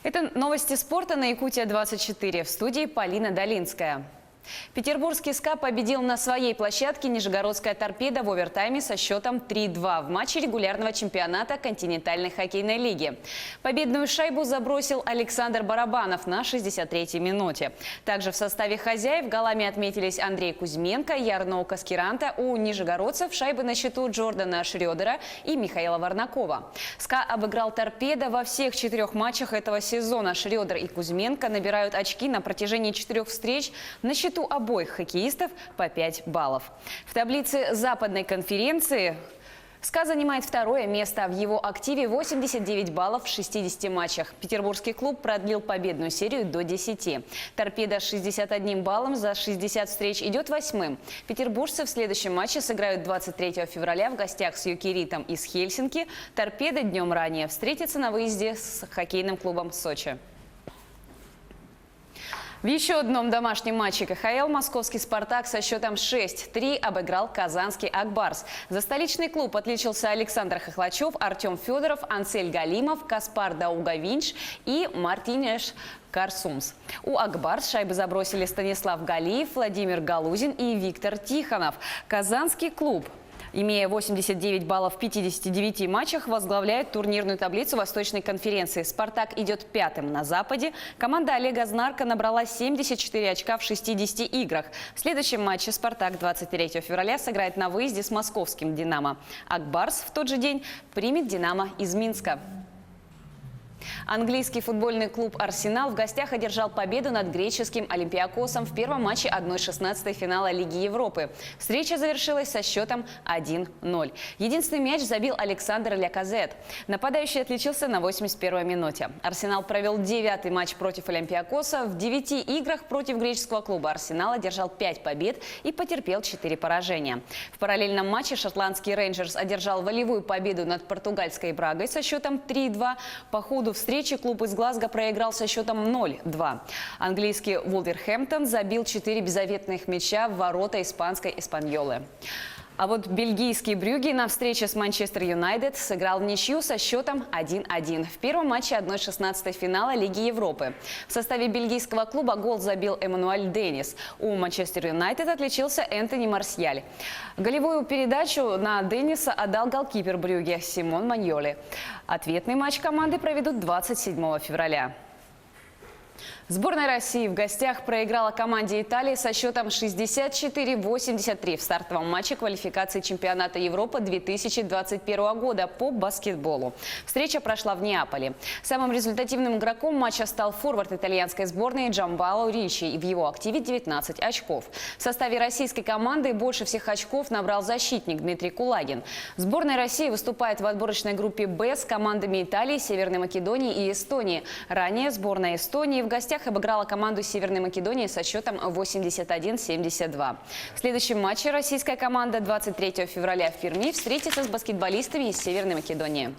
Это новости спорта на Якутия-24. В студии Полина Долинская. Петербургский СКА победил на своей площадке Нижегородская торпеда в овертайме со счетом 3-2 в матче регулярного чемпионата континентальной хоккейной лиги. Победную шайбу забросил Александр Барабанов на 63-й минуте. Также в составе хозяев голами отметились Андрей Кузьменко и Ярно Каскиранта. У нижегородцев шайбы на счету Джордана Шрёдера и Михаила Варнакова. СКА обыграл торпеда во всех 4 матчах этого сезона. Шрёдер и Кузьменко набирают очки на протяжении 4 встреч. На счету обоих хоккеистов по 5 баллов. В таблице Западной конференции СКА занимает 2-е место. В его активе 89 баллов в 60 матчах. Петербургский клуб продлил победную серию до 10. Торпеда с 61 баллом за 60 встреч идет 8-м. Петербуржцы в следующем матче сыграют 23 февраля в гостях с Юкеритом из Хельсинки. Торпеда днем ранее встретится на выезде с хоккейным клубом Сочи. В еще одном домашнем матче КХЛ московский «Спартак» со счетом 6-3 обыграл казанский «Акбарс». За столичный клуб отличился Александр Хохлачев, Артем Федоров, Ансель Галимов, Каспар Даугавинч и Мартинеш Карсумс. У «Акбарс» шайбы забросили Станислав Галиев, Владимир Галузин и Виктор Тихонов. Казанский клуб, имея 89 баллов в 59 матчах, возглавляет турнирную таблицу Восточной конференции. «Спартак» идет 5-м на Западе. Команда Олега Знарка набрала 74 очка в 60 играх. В следующем матче «Спартак» 23 февраля сыграет на выезде с московским «Динамо». «Акбарс» в тот же день примет «Динамо» из Минска. Английский футбольный клуб «Арсенал» в гостях одержал победу над греческим «Олимпиакосом» в первом матче 1/16 финала Лиги Европы. Встреча завершилась со счетом 1-0. Единственный мяч забил Александр Ляказет. Нападающий отличился на 81-й минуте. «Арсенал» провел 9-й матч против «Олимпиакоса». В 9 играх против греческого клуба «Арсенал» одержал 5 побед и потерпел 4 поражения. В параллельном матче шотландский «Рейнджерс» одержал волевую победу над португальской «Брагой» со счетом 3-2. По ходу встречи клуб из Глазго проиграл со счетом 0-2. Английский «Вулверхэмптон» забил 4 беззаветных мяча в ворота испанской «Эспаньолы». А вот бельгийский «Брюгге» на встрече с «Манчестер Юнайтед» сыграл в ничью со счетом 1-1 в первом матче 1/16 финала Лиги Европы. В составе бельгийского клуба гол забил Эммануэль Деннис. У «Манчестер Юнайтед» отличился Энтони Марсиаль. Голевую передачу на Денниса отдал голкипер «Брюгге» Симон Маньоли. Ответный матч команды проведут 27 февраля. Сборная России в гостях проиграла команде Италии со счетом 64-83 в стартовом матче квалификации чемпионата Европы 2021 года по баскетболу. Встреча прошла в Неаполе. Самым результативным игроком матча стал форвард итальянской сборной Джамбало Ричи. В его активе 19 очков. В составе российской команды больше всех очков набрал защитник Дмитрий Кулагин. Сборная России выступает в отборочной группе «Б» с командами Италии, Северной Македонии и Эстонии. Ранее сборная Эстонии в гостях обыграла команду Северной Македонии со счетом 81-72. В следующем матче российская команда 23 февраля в Перми встретится с баскетболистами из Северной Македонии.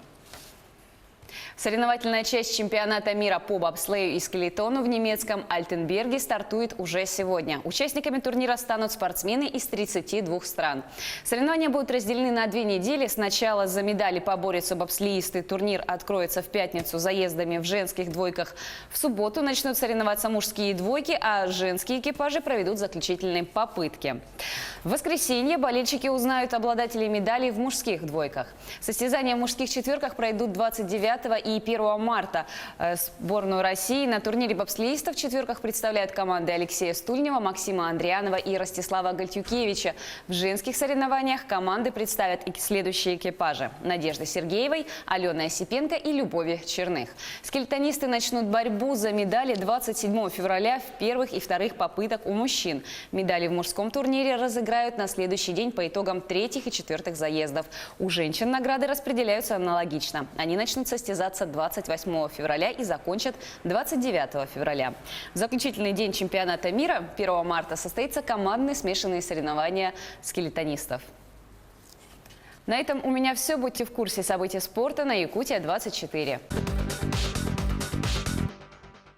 Соревновательная часть чемпионата мира по бобслею и скелетону в немецком Альтенберге стартует уже сегодня. Участниками турнира станут спортсмены из 32 стран. Соревнования будут разделены на 2 недели. Сначала за медали поборются бобслеисты. Турнир откроется в пятницу заездами в женских двойках. В субботу начнут соревноваться мужские двойки, а женские экипажи проведут заключительные попытки. В воскресенье болельщики узнают обладателей медалей в мужских двойках. Состязания в мужских четверках пройдут 29 и 1 марта. Сборную России на турнире бобслеистов в четверках представляют команды Алексея Стульнева, Максима Андрианова и Ростислава Гальтюкевича. В женских соревнованиях команды представят следующие экипажи: Надежды Сергеевой, Алены Осипенко и Любови Черных. Скелетонисты начнут борьбу за медали 27 февраля в первых и вторых попыток у мужчин. Медали в мужском турнире разыграют на следующий день по итогам 3-х и 4-х заездов. У женщин награды распределяются аналогично. Они начнут состязаться 28 февраля и закончат 29 февраля. В заключительный день чемпионата мира 1 марта состоится командные смешанные соревнования скелетонистов. На этом у меня все. Будьте в курсе событий спорта на Якутия-24.